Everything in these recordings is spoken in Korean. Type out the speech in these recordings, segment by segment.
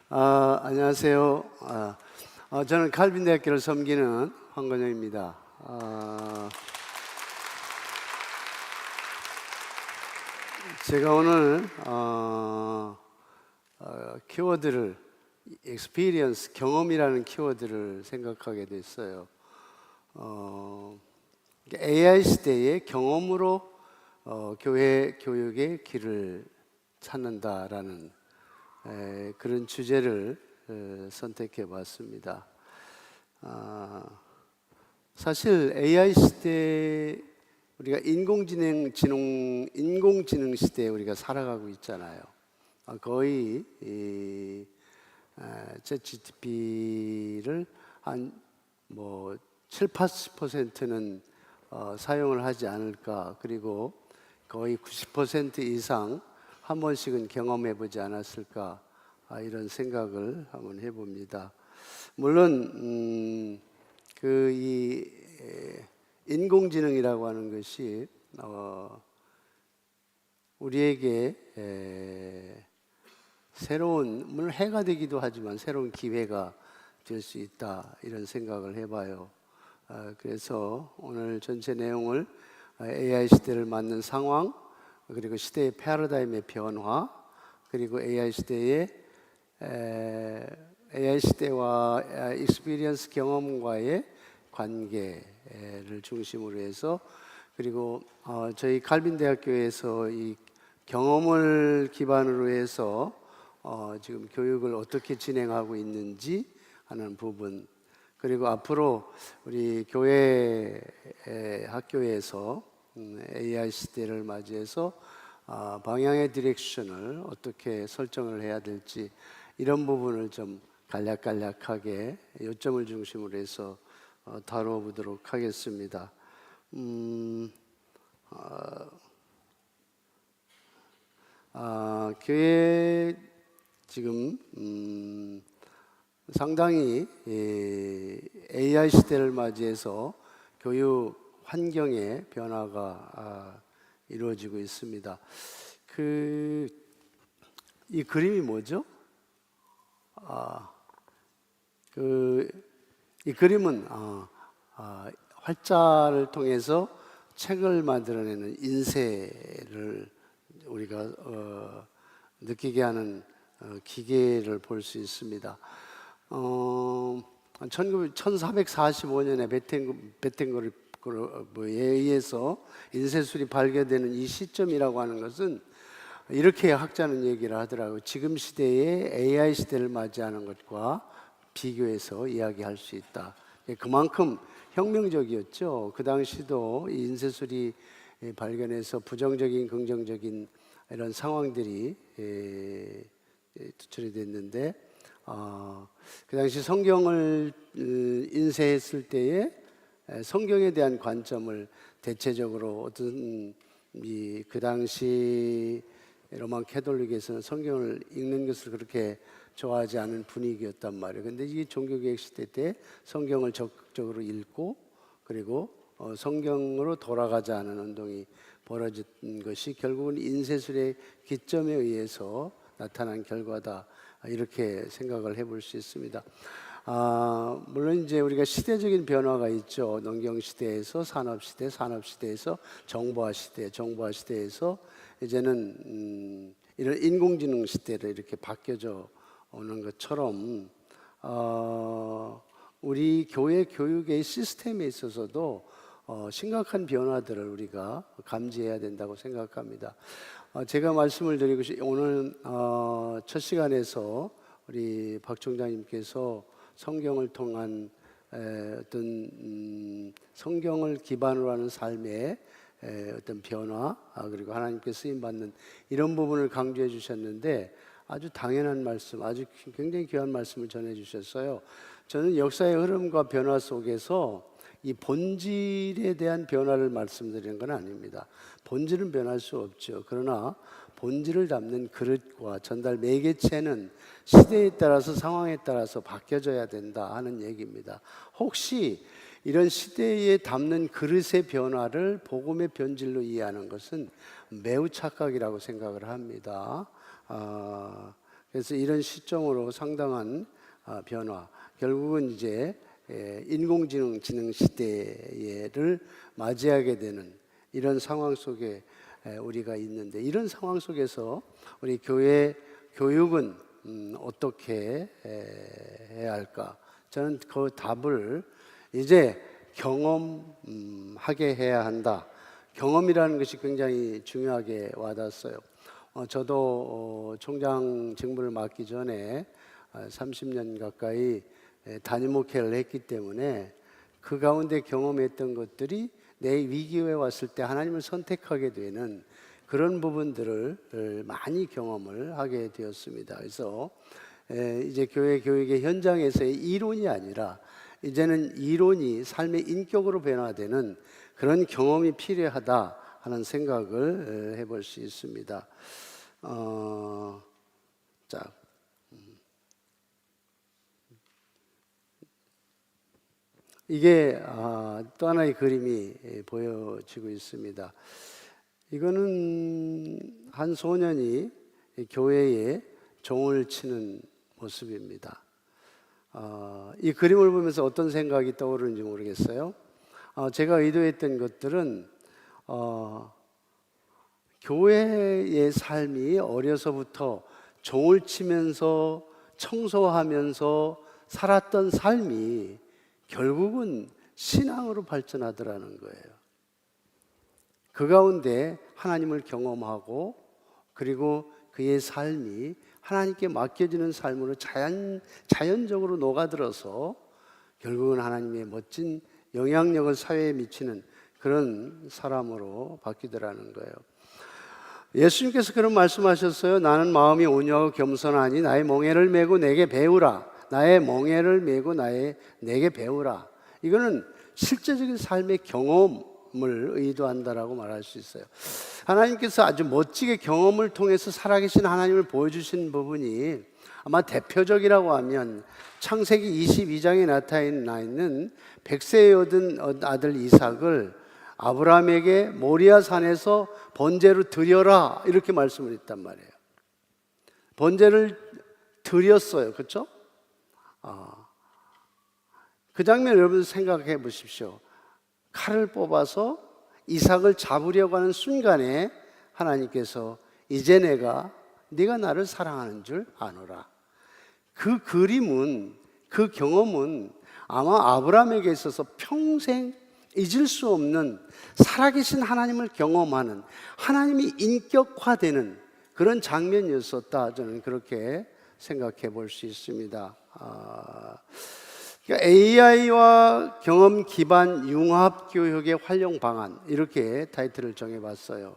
안녕하세요. 저는 칼빈대학교를 섬기는 황건영입니다. 제가 오늘 키워드를 experience, 경험이라는 키워드를 생각하게 됐어요. AI 시대의 경험으로 교회 교육의 길을 찾는다라는 그런 주제를 선택해 봤습니다. 사실 AI 시대, 우리가 인공지능 시대에 우리가 살아가고 있잖아요. 거의 ChatGPT를 한 7, 80%는 사용을 하지 않을까. 그리고 거의 90% 이상 한 번씩은 경험해 보지 않았을까, 이런 생각을 한번 해봅니다. 물론 이 인공지능이라고 하는 것이 우리에게 새로운, 물론 해가 되기도 하지만 새로운 기회가 될 수 있다, 이런 생각을 해봐요. 그래서 오늘 전체 내용을 AI 시대를 맞는 상황, 그리고 시대의 패러다임의 변화, 그리고 AI 시대와 익스피리언스 경험과의 관계를 중심으로 해서, 그리고 저희 칼빈대학교에서 이 경험을 기반으로 해서 지금 교육을 어떻게 진행하고 있는지 하는 부분, 그리고 앞으로 우리 교회 학교에서 AI 시대를 맞이해서 방향의 디렉션을 어떻게 설정을 해야 될지, 이런 부분을 좀 간략간략하게 요점을 중심으로 해서 다뤄보도록 하겠습니다. 교회 지금 상당히 AI 시대를 맞이해서 교육 환경의 변화가 이루어지고 있습니다. 이 그림이 뭐죠? 이 그림은 활자를 통해서 책을 만들어내는 인쇄를 우리가 느끼게 하는 기계를 볼 수 있습니다. 1445년에 베텐거르에 의해서 인쇄술이 발견되는 이 시점이라고 하는 것은, 이렇게 학자는 얘기를 하더라고요. 지금 시대에 AI 시대를 맞이하는 것과 비교해서 이야기할 수 있다. 그만큼 혁명적이었죠. 그 당시도 이 인쇄술이 발견해서 부정적인, 긍정적인 이런 상황들이 도출이 됐는데, 그 당시 성경을 인쇄했을 때에 성경에 대한 관점을 대체적으로 그 당시 로만 캐톨릭에서는 성경을 읽는 것을 그렇게 좋아하지 않은 분위기였단 말이에요. 근데 이 종교개혁 시대 때 성경을 적극적으로 읽고, 그리고 성경으로 돌아가자는 운동이 벌어진 것이 결국은 인쇄술의 기점에 의해서 나타난 결과다, 이렇게 생각을 해볼 수 있습니다. 물론 이제 우리가 시대적인 변화가 있죠. 농경 시대에서 산업 시대, 산업 시대에서 정보화 시대, 정보화 시대에서 이제는 이런 인공지능 시대로 이렇게 바뀌어져 오는 것처럼, 우리 교회 교육의 시스템에 있어서도 심각한 변화들을 우리가 감지해야 된다고 생각합니다. 제가 말씀을 드리고 오늘 첫 시간에서 우리 박 총장님께서 성경을 통한 어떤 성경을 기반으로 하는 삶의 어떤 변화, 그리고 하나님께 쓰임 받는 이런 부분을 강조해 주셨는데, 아주 당연한 말씀, 아주 굉장히 귀한 말씀을 전해 주셨어요. 저는 역사의 흐름과 변화 속에서 이 본질에 대한 변화를 말씀드리는 건 아닙니다. 본질은 변할 수 없죠. 그러나 본질을 담는 그릇과 전달 매개체는 시대에 따라서, 상황에 따라서 바뀌어져야 된다 하는 얘기입니다. 혹시 이런 시대에 담는 그릇의 변화를 복음의 변질로 이해하는 것은 매우 착각이라고 생각을 합니다. 그래서 이런 시점으로 상당한 변화, 결국은 이제 인공지능 시대를 맞이하게 되는 이런 상황 속에 우리가 있는데, 이런 상황 속에서 우리 교회 교육은 어떻게 해야 할까? 저는 그 답을 이제 경험하게 해야 한다. 경험이라는 것이 굉장히 중요하게 와닿았어요. 저도 총장 직무를 맡기 전에 30년 가까이 단임 목회를 했기 때문에 그 가운데 경험했던 것들이 내 위기에 왔을 때 하나님을 선택하게 되는 그런 부분들을 많이 경험을 하게 되었습니다. 그래서 이제 교회 교육의 현장에서의 이론이 아니라 이제는 이론이 삶의 인격으로 변화되는 그런 경험이 필요하다 하는 생각을 해볼 수 있습니다. 이게 또 하나의 그림이 보여지고 있습니다. 이거는 한 소년이 교회에 종을 치는 모습입니다. 이 그림을 보면서 어떤 생각이 떠오르는지 모르겠어요. 제가 의도했던 것들은 교회의 삶이 어려서부터 종을 치면서 청소하면서 살았던 삶이 결국은 신앙으로 발전하더라는 거예요. 그 가운데 하나님을 경험하고 그리고 그의 삶이 하나님께 맡겨지는 삶으로 자연적으로 녹아들어서 결국은 하나님의 멋진 영향력을 사회에 미치는 그런 사람으로 바뀌더라는 거예요. 예수님께서 그런 말씀하셨어요. 나는 마음이 온유하고 겸손하니 나의 멍에를 메고 내게 배우라. 나의 멍에를 메고 내게 배우라. 이거는 실제적인 삶의 경험을 의도한다라고 말할 수 있어요. 하나님께서 아주 멋지게 경험을 통해서 살아계신 하나님을 보여주신 부분이 아마 대표적이라고 하면 창세기 22장에 나타나 있는 100세에 얻은 아들 이삭을 아브라함에게 모리아 산에서 번제로 드려라 이렇게 말씀을 했단 말이에요. 번제를 드렸어요. 그렇죠? 그 장면 여러분 생각해 보십시오. 칼을 뽑아서 이삭을 잡으려고 하는 순간에 하나님께서 이제 네가 나를 사랑하는 줄 아노라. 그 그림은, 그 경험은 아마 아브라함에게 있어서 평생 잊을 수 없는 살아계신 하나님을 경험하는, 하나님이 인격화되는 그런 장면이었었다. 저는 그렇게 생각해 볼 수 있습니다. 그러니까 AI와 경험 기반 융합 교육의 활용 방안, 이렇게 타이틀을 정해봤어요.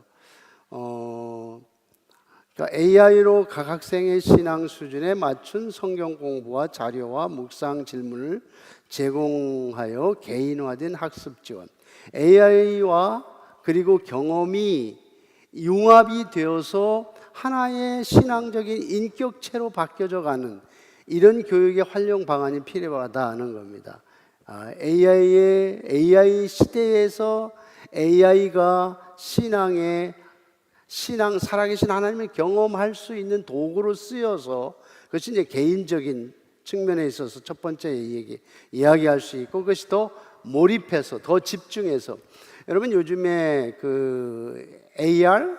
그러니까 AI로 각 학생의 신앙 수준에 맞춘 성경 공부와 자료와 묵상 질문을 제공하여 개인화된 학습 지원. AI와 그리고 경험이 융합이 되어서 하나의 신앙적인 인격체로 바뀌어져 가는 이런 교육의 활용 방안이 필요하다는 겁니다. AI 시대에서 AI가 살아계신 하나님을 경험할 수 있는 도구로 쓰여서 그것이 이제 개인적인 측면에 있어서 첫 번째 이야기할 수 있고, 그것이 더 몰입해서 더 집중해서, 여러분 요즘에 그 AR,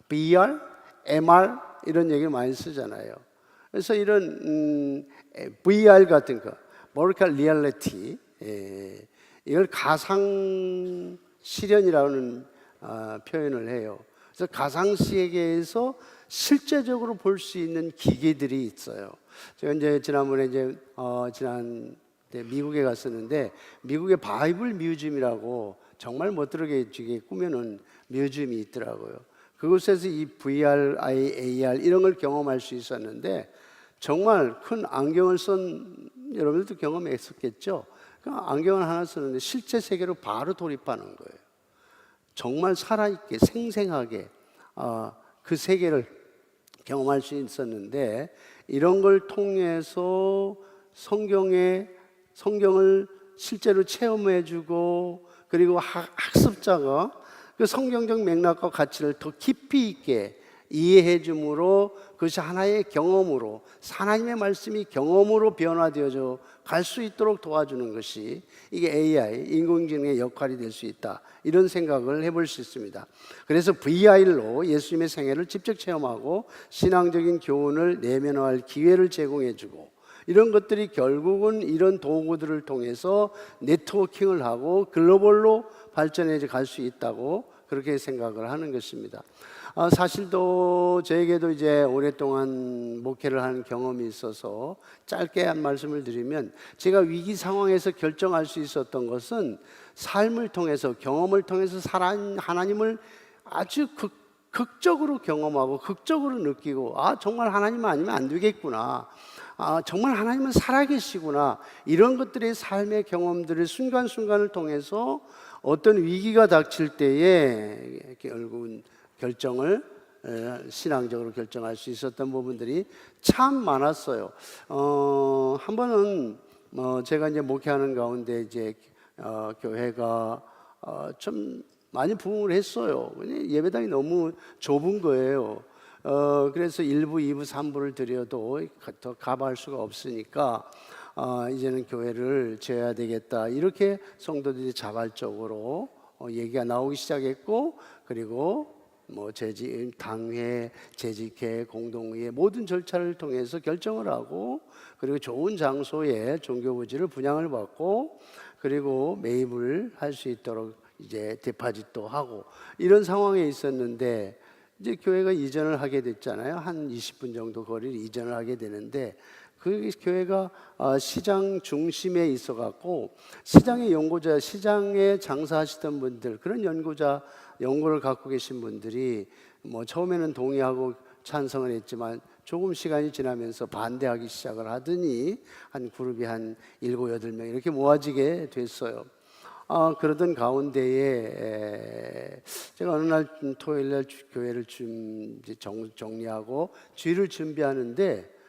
VR, MR 이런 얘기를 많이 쓰잖아요. 그래서 이런 VR 같은 거, Virtual Reality, 이걸 가상 실현이라는 표현을 해요. 그래서 가상 세계에서 실제적으로 볼 수 있는 기계들이 있어요. 제가 이제 지난번에 지난 미국에 갔었는데, 미국의 바이블 뮤지엄이라고 정말 멋들게 꾸며놓은 뮤지엄이 있더라고요. 그곳에서 이 VR, AR 이런 걸 경험할 수 있었는데, 정말 큰 안경을 쓴 여러분들도 경험했었겠죠. 그 안경을 하나 쓰는데 실제 세계로 바로 돌입하는 거예요. 정말 살아있게 생생하게 그 세계를 경험할 수 있었는데, 이런 걸 통해서 성경을 실제로 체험해주고, 그리고 학습자가 그 성경적 맥락과 가치를 더 깊이 있게 이해해 줌으로 그것이 하나의 경험으로 하나님의 말씀이 경험으로 변화되어져 갈 수 있도록 도와주는 것이 이게 AI, 인공지능의 역할이 될 수 있다, 이런 생각을 해볼 수 있습니다. 그래서 VR로 예수님의 생애를 직접 체험하고 신앙적인 교훈을 내면화할 기회를 제공해 주고, 이런 것들이 결국은 이런 도구들을 통해서 네트워킹을 하고 글로벌로 발전해 갈 수 있다고 그렇게 생각을 하는 것입니다. 사실 또 저에게도 이제 오랫동안 목회를 하는 경험이 있어서 짧게 한 말씀을 드리면, 제가 위기 상황에서 결정할 수 있었던 것은 삶을 통해서, 경험을 통해서 하나님을 아주 극적으로 경험하고 극적으로 느끼고, 정말 하나님 아니면 안 되겠구나, 정말 하나님은 살아계시구나, 이런 것들의 삶의 경험들을 순간순간을 통해서 어떤 위기가 닥칠 때에 결국은 결정을 신앙적으로 결정할 수 있었던 부분들이 참 많았어요. 한 번은 제가 이제 목회하는 가운데 이제 교회가 좀 많이 부흥을 했어요. 예배당이 너무 좁은 거예요. 그래서 1부, 2부, 3부를 드려도 더 가봐할 수가 없으니까 이제는 교회를 지어야 되겠다, 이렇게 성도들이 자발적으로 얘기가 나오기 시작했고, 그리고 당회, 재직회, 공동회 모든 절차를 통해서 결정을 하고, 그리고 좋은 장소에 종교부지를 분양을 받고, 그리고 매입을 할 수 있도록 이제 디파짓도 하고, 이런 상황에 있었는데, 이제 교회가 이전을 하게 됐잖아요. 한 20분 정도 거리를 이전을 하게 되는데, 그 교회가 시장 중심에 있어 갖고, 시장의 연구자, 시장에 장사하시던 분들, 그런 연구를 갖고 계신 분들이 처음에는 동의하고 찬성을 했지만 조금 시간이 지나면서 반대하기 시작을 하더니 한 그룹이 한 7, 8명 이렇게 모아지게 됐어요. 그러던 가운데에 제가 어느 날 토요일 날 교회를 정리하고 주일을 준비하는데,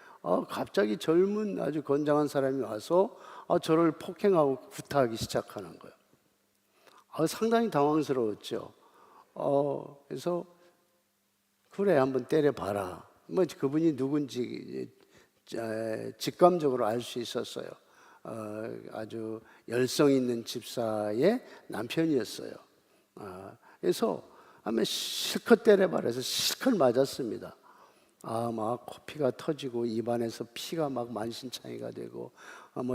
갑자기 젊은 아주 건장한 사람이 와서 저를 폭행하고 구타하기 시작하는 거예요. 상당히 당황스러웠죠. 그래서 그래, 한번 때려봐라. 그분이 누군지 직감적으로 알 수 있었어요. 아주 열성 있는 집사의 남편이었어요. 그래서 한번 실컷 때려봐라 해서 실컷 맞았습니다. 막 코피가 터지고 입안에서 피가 막 만신창이가 되고,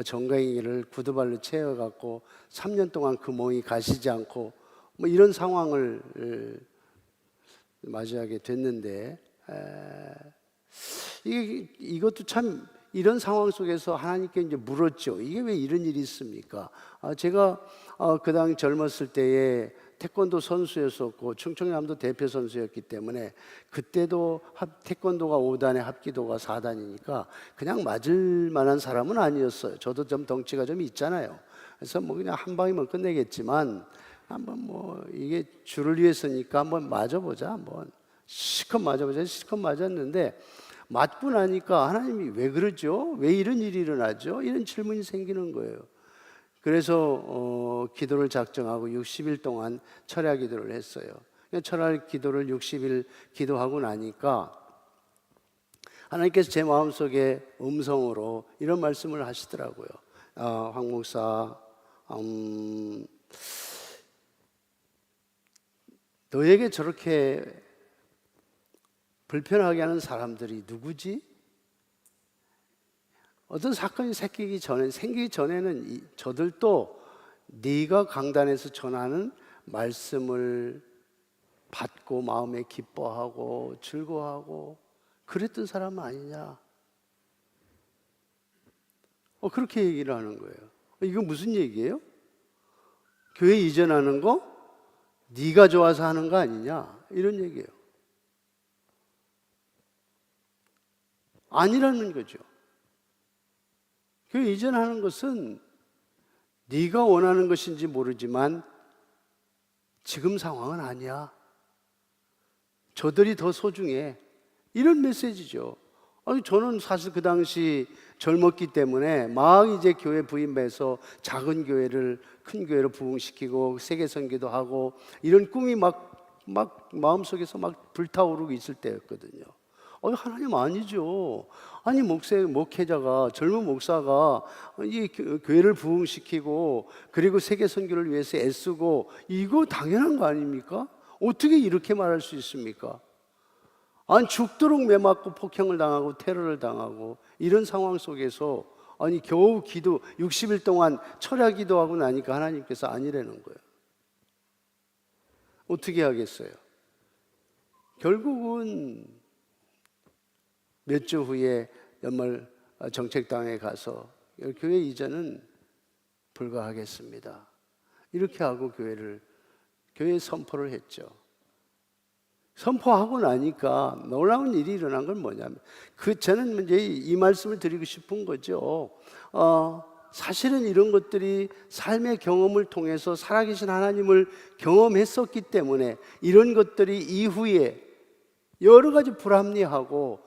정강이를 구두발로 채워갖고 3년 동안 그 멍이 가시지 않고 이런 상황을 맞이하게 됐는데, 이것도 참 이런 상황 속에서 하나님께 이제 물었죠. 이게 왜 이런 일이 있습니까? 제가 그 당 젊었을 때에 태권도 선수였었고 충청남도 대표 선수였기 때문에, 그때도 태권도가 5단에 합기도가 4단이니까 그냥 맞을 만한 사람은 아니었어요. 저도 좀 덩치가 좀 있잖아요. 그래서 그냥 한 방이면 끝내겠지만, 한번 이게 주를 위해서니까 한번 맞아보자, 한번 실컷 맞았는데, 맞고 나니까 하나님이 왜 그러죠? 왜 이런 일이 일어나죠? 이런 질문이 생기는 거예요. 그래서 기도를 작정하고 60일 동안 철야 기도를 했어요. 철야 기도를 60일 기도하고 나니까 하나님께서 제 마음속에 음성으로 이런 말씀을 하시더라고요. 황 목사, 너에게 저렇게 불편하게 하는 사람들이 누구지? 어떤 사건이 생기기 전에는 저들도 네가 강단에서 전하는 말씀을 받고 마음에 기뻐하고 즐거워하고 그랬던 사람 아니냐? 그렇게 얘기를 하는 거예요. 이거 무슨 얘기예요? 교회 이전하는 거 네가 좋아서 하는 거 아니냐? 이런 얘기예요. 아니라는 거죠. 교회 이전하는 것은 네가 원하는 것인지 모르지만 지금 상황은 아니야. 저들이 더 소중해. 이런 메시지죠. 저는 사실 그 당시 젊었기 때문에 막 이제 교회 부임해서 작은 교회를 큰 교회로 부흥시키고 세계 선교도 하고 이런 꿈이 막 막 마음속에서 막 불타오르고 있을 때였거든요. 하나님 아니죠. 아니 목회자가 젊은 목사가 이 교회를 부흥시키고 그리고 세계 선교를 위해서 애쓰고 이거 당연한 거 아닙니까? 어떻게 이렇게 말할 수 있습니까? 아니 죽도록 매맞고 폭행을 당하고 테러를 당하고 이런 상황 속에서 아니 겨우 기도 60일 동안 철야 기도하고 나니까 하나님께서 아니라는 거예요. 어떻게 하겠어요? 결국은 몇 주 후에 연말 정책당에 가서 교회 이전은 불가하겠습니다. 이렇게 하고 교회 선포를 했죠. 선포하고 나니까 놀라운 일이 일어난 건 뭐냐면 저는 이제 이 말씀을 드리고 싶은 거죠. 사실은 이런 것들이 삶의 경험을 통해서 살아계신 하나님을 경험했었기 때문에 이런 것들이 이후에 여러 가지 불합리하고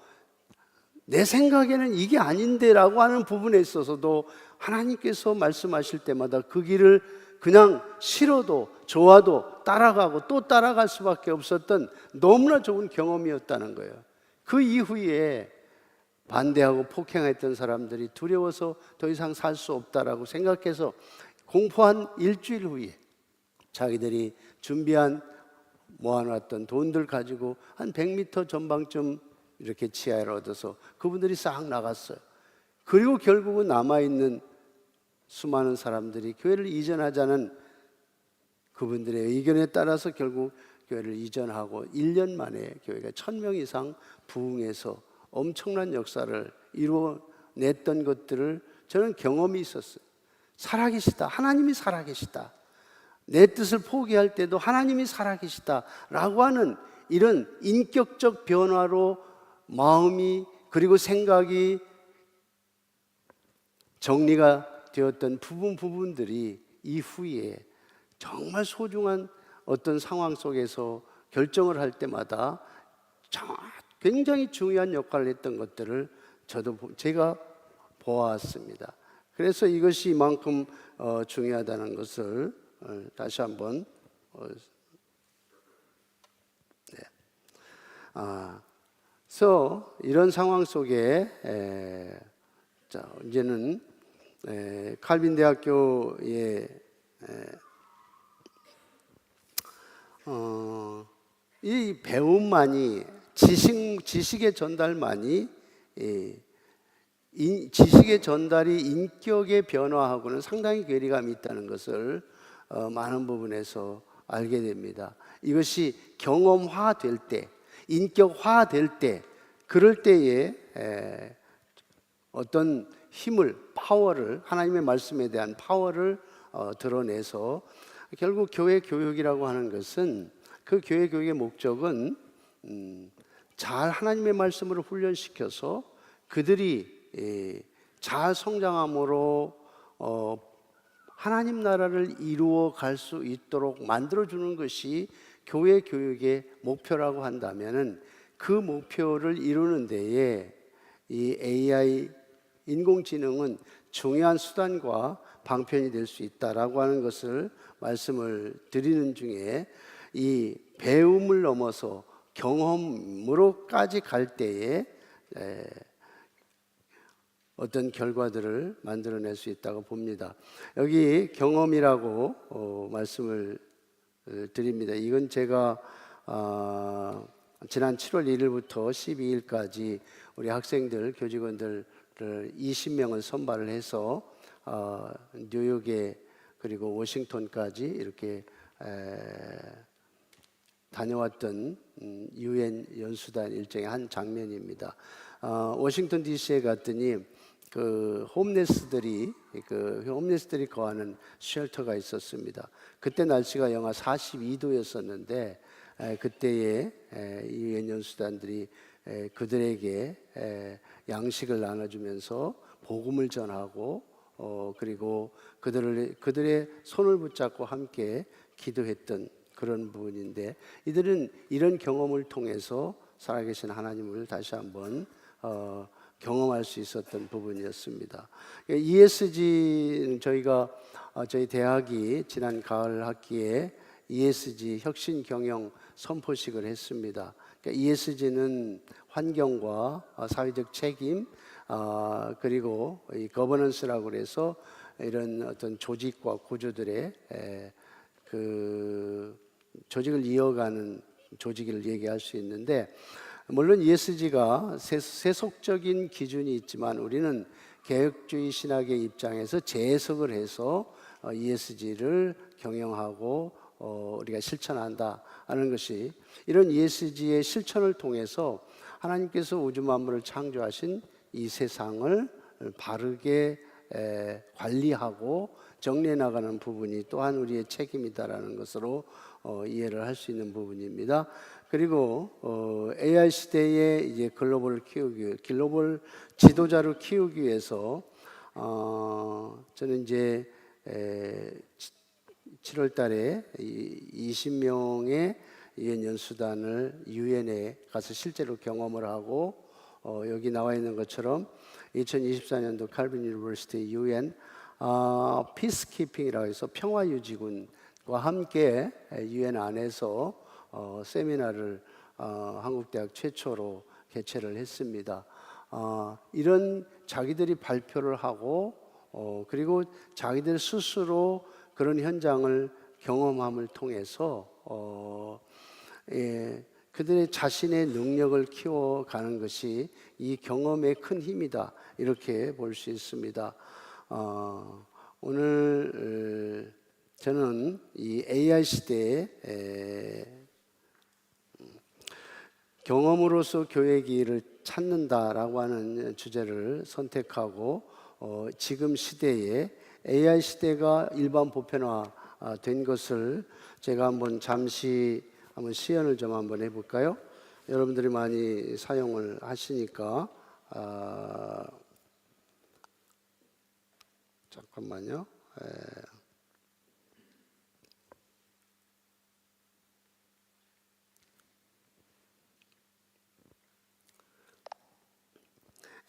내 생각에는 이게 아닌데 라고 하는 부분에 있어서도 하나님께서 말씀하실 때마다 그 길을 그냥 싫어도 좋아도 따라가고 또 따라갈 수밖에 없었던 너무나 좋은 경험이었다는 거예요. 그 이후에 반대하고 폭행했던 사람들이 두려워서 더 이상 살 수 없다라고 생각해서 공포한 일주일 후에 자기들이 준비한 모아놨던 돈들 가지고 한 100m 전방쯤 이렇게 지하를 얻어서 그분들이 싹 나갔어요. 그리고 결국은 남아있는 수많은 사람들이 교회를 이전하자는 그분들의 의견에 따라서 결국 교회를 이전하고 1년 만에 교회가 1000명 이상 부흥해서 엄청난 역사를 이루어냈던 것들을 저는 경험이 있었어요. 살아계시다. 하나님이 살아계시다. 내 뜻을 포기할 때도 하나님이 살아계시다라고 하는 이런 인격적 변화로 마음이 그리고 생각이 정리가 되었던 부분들이 이후에 정말 소중한 어떤 상황 속에서 결정을 할 때마다 굉장히 중요한 역할을 했던 것들을 제가 보았습니다. 그래서 이것이 이만큼 중요하다는 것을 다시 한번 그래서 이런 상황 속에 이제는 칼빈 대학교의 이 배움만이 지식의 전달만이 지식의 전달이 인격의 변화하고는 상당히 괴리감이 있다는 것을 많은 부분에서 알게 됩니다. 이것이 경험화될 때, 인격화될 때, 그럴 때에 어떤 힘을, 파워를, 하나님의 말씀에 대한 파워를 드러내서 결국 교회 교육이라고 하는 것은 그 교회 교육의 목적은 잘 하나님의 말씀으로 훈련시켜서 그들이 잘 성장함으로 하나님 나라를 이루어 갈 수 있도록 만들어주는 것이 교회 교육의 목표라고 한다면은 그 목표를 이루는 데에 이 AI 인공지능은 중요한 수단과 방편이 될 수 있다라고 하는 것을 말씀을 드리는 중에 이 배움을 넘어서 경험으로까지 갈 때에 어떤 결과들을 만들어낼 수 있다고 봅니다. 여기 경험이라고 말씀을 드립니다. 이건 제가 지난 7월 1일부터 12일까지 우리 학생들, 교직원들 20명을 선발을 해서 뉴욕에 그리고 워싱턴까지 이렇게 다녀왔던 UN 연수단 일정의 한 장면입니다. 워싱턴 DC에 갔더니 그 홈레스들이 거하는 쉘터가 있었습니다. 그때 날씨가 영하 42도였었는데 그때에 UN 연수단들이 그들에게 양식을 나눠주면서 복음을 전하고 그리고 그들의 손을 붙잡고 함께 기도했던 그런 부분인데 이들은 이런 경험을 통해서 살아계신 하나님을 다시 한번 경험할 수 있었던 부분이었습니다. ESG는 저희 대학이 지난 가을 학기에 ESG 혁신 경영 선포식을 했습니다. 그러니까 ESG는 환경과 사회적 책임, 그리고 이 거버넌스라고 그래서 이런 어떤 조직과 구조들의 그 조직을 이어가는 조직을 얘기할 수 있는데, 물론 ESG가 세속적인 기준이 있지만 우리는 개혁주의 신학의 입장에서 재해석을 해서 ESG를 경영하고 우리가 실천한다 하는 것이, 이런 ESG의 실천을 통해서 하나님께서 우주 만물을 창조하신 이 세상을 바르게 관리하고 정리해 나가는 부분이 또한 우리의 책임이다라는 것으로 이해를 할 수 있는 부분입니다. 그리고 AI 시대에 이제 글로벌을 키우기, 글로벌 지도자를 키우기 위해서 저는 이제 7월 달에 20명의 유엔 연수단을 유엔에 가서 실제로 경험을 하고, 여기 나와 있는 것처럼 2024년도 칼빈 유니버시티 유엔 피스키핑이라고 해서 평화유지군과 함께 유엔 안에서 세미나를 한국대학 최초로 개최를 했습니다. 이런 자기들이 발표를 하고 그리고 자기들 스스로 그런 현장을 경험함을 통해서 그들의 자신의 능력을 키워가는 것이 이 경험의 큰 힘이다, 이렇게 볼 수 있습니다. 오늘 저는 이 AI 시대에 경험으로서 교회 길을 찾는다라고 하는 주제를 선택하고, 지금 시대에 AI 시대가 일반 보편화된 것을 제가 한번 잠시 시연을 좀 한번 해볼까요? 여러분들이 많이 사용을 하시니까 잠깐만요.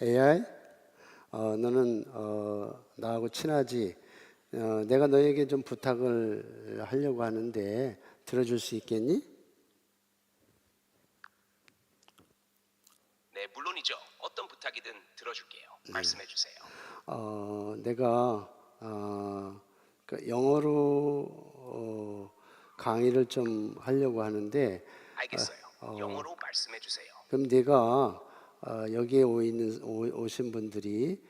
AI, 너는 나하고 친하지? 내가 너에게 좀 부탁을 하려고 하는데 들어줄 수 있겠니? 네, 물론이죠. 어떤 부탁이든 들어줄게요. 말씀해 주세요. 내가 그 영어로 강의를 좀 하려고 하는데, 알겠어요. 영어로 말씀해 주세요. 그럼 내가 여기에 오신 분들이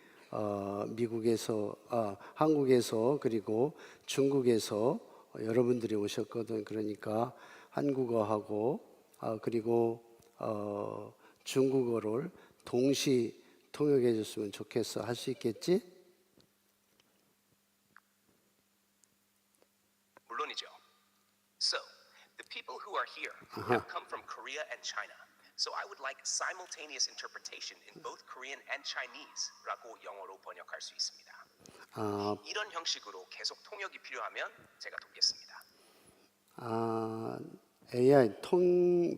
미국에서, 한국에서, 그리고 중국에서 여러분들이 오셨거든. 그러니까 한국어하고 그리고 중국어를 동시 통역해 줬으면 좋겠어. 할 수 있겠지? 물론이죠. So, the people who are here have come from Korea and China. So I would like simultaneous interpretation in both Korean and Chinese라고 영어로 번역할 수 있습니다. 이런 형식으로 계속 통역이 필요하면 제가 돕겠습니다. AI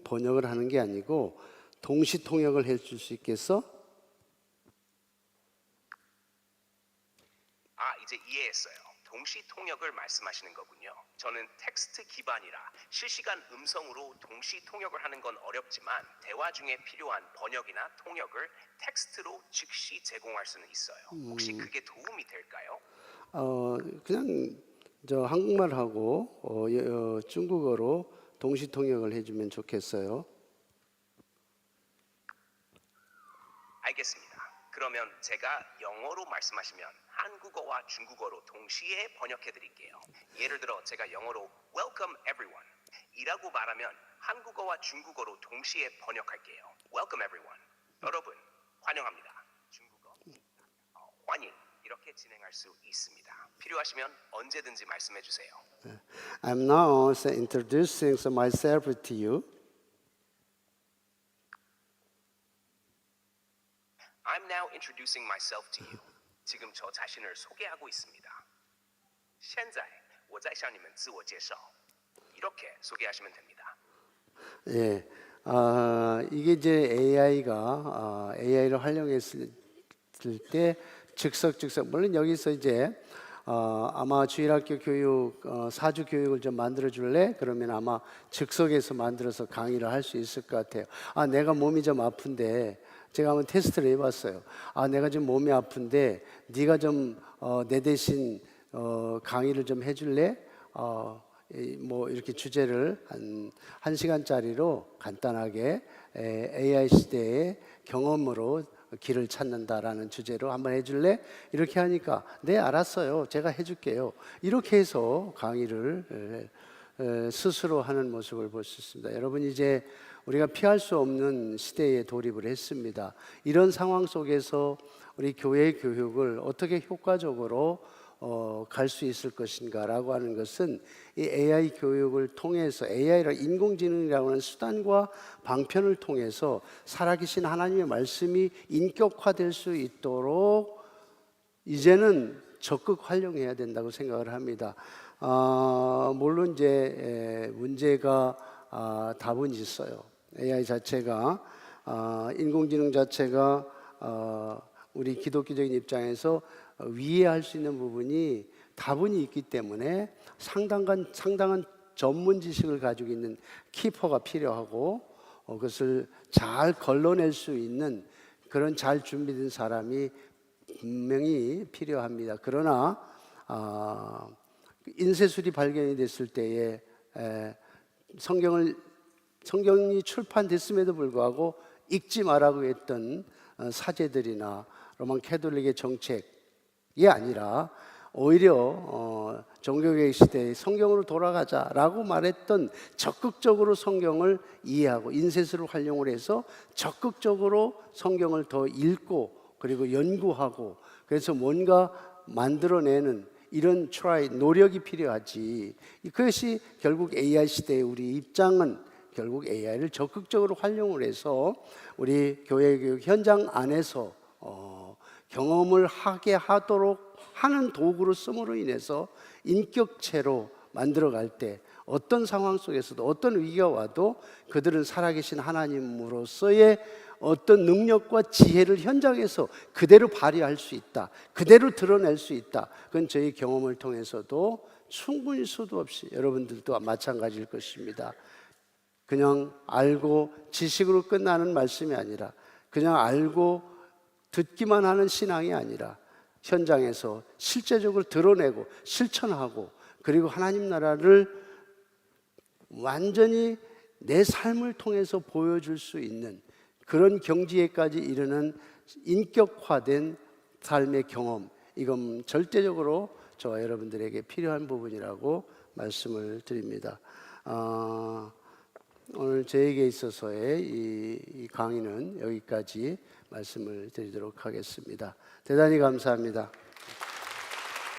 번역을 하는 게 아니고 동시 통역을 해줄 수 있겠어? 이제 이해했어요. 동시 통역을 말씀하시는 거군요. 저는 텍스트 기반이라 실시간 음성으로 동시 통역을 하는 건 어렵지만 대화 중에 필요한 번역이나 통역을 텍스트로 즉시 제공할 수는 있어요. 혹시 그게 도움이 될까요? 그냥 저 한국말하고 중국어로 동시 통역을 해주면 좋겠어요. 알겠습니다. 그러면 제가 영어로 말씀하시면 한국어와 중국어로 동시에 번역해 드릴게요. 예를 들어 제가 영어로 Welcome everyone 이라고 말하면 한국어와 중국어로 동시에 번역할게요. Welcome everyone. 여러분 환영합니다. 중국어 환영. 이렇게 진행할 수 있습니다. 필요하시면 언제든지 말씀해 주세요. I'm now introducing myself to you. I'm now introducing myself to you. 지금 저 자신을 소개하고 있습니다. 现在我在向你们自我介绍. 이렇게 소개하시면 됩니다. 예, 이게 이제 AI를 활용했을 때 즉석 물론 여기서 이제 아마 주일학교 교육 사주 교육을 좀 만들어 줄래? 그러면 아마 즉석에서 만들어서 강의를 할 수 있을 것 같아요. 내가 몸이 좀 아픈데 제가 한번 테스트를 해봤어요. 내가 좀 몸이 아픈데 네가 좀 내 대신 강의를 좀 해줄래? 뭐 이렇게 주제를 한 시간짜리로 간단하게 AI 시대의 경험으로 길을 찾는다라는 주제로 한번 해줄래? 이렇게 하니까 네 알았어요, 제가 해줄게요. 이렇게 해서 강의를 스스로 하는 모습을 볼 수 있습니다. 여러분, 이제 우리가 피할 수 없는 시대에 돌입을 했습니다. 이런 상황 속에서 우리 교회 교육을 어떻게 효과적으로 갈 수 있을 것인가라고 하는 것은 이 AI 교육을 통해서, AI라 인공지능이라고 하는 수단과 방편을 통해서 살아계신 하나님의 말씀이 인격화될 수 있도록 이제는 적극 활용해야 된다고 생각을 합니다. 물론 이제 문제가 다분히 있어요. AI 자체가 인공지능 자체가 우리 기독교적인 입장에서 위해할 수 있는 부분이 다분히 있기 때문에 상당한 전문 지식을 가지고 있는 키퍼가 필요하고 그것을 잘 걸러낼 수 있는 그런 잘 준비된 사람이 분명히 필요합니다. 그러나 인쇄술이 발견이 됐을 때에 성경이 출판됐음에도 불구하고 읽지 말라고 했던 사제들이나 로만 캐톨릭의 정책이 아니라 오히려 종교개혁 시대에 성경으로 돌아가자라고 말했던, 적극적으로 성경을 이해하고 인쇄술을 활용을 해서 적극적으로 성경을 더 읽고 그리고 연구하고, 그래서 뭔가 만들어내는 이런 노력이 필요하지. 그것이 결국 AI 시대의 우리 입장은 결국 AI를 적극적으로 활용을 해서 우리 교회 교육 현장 안에서 경험을 하게 하도록 하는 도구로 쓰므로 인해서 인격체로 만들어갈 때 어떤 상황 속에서도 어떤 위기가 와도 그들은 살아계신 하나님으로서의 어떤 능력과 지혜를 현장에서 그대로 발휘할 수 있다, 그대로 드러낼 수 있다. 그건 저희 경험을 통해서도 충분히 수도 없이 여러분들도 마찬가지일 것입니다. 그냥 알고 지식으로 끝나는 말씀이 아니라, 그냥 알고 듣기만 하는 신앙이 아니라 현장에서 실제적으로 드러내고 실천하고, 그리고 하나님 나라를 완전히 내 삶을 통해서 보여줄 수 있는 그런 경지에까지 이르는 인격화된 삶의 경험, 이건 절대적으로 저와 여러분들에게 필요한 부분이라고 말씀을 드립니다. 오늘 저에게 있어서의 이 강의는 여기까지 말씀을 드리도록 하겠습니다. 대단히 감사합니다.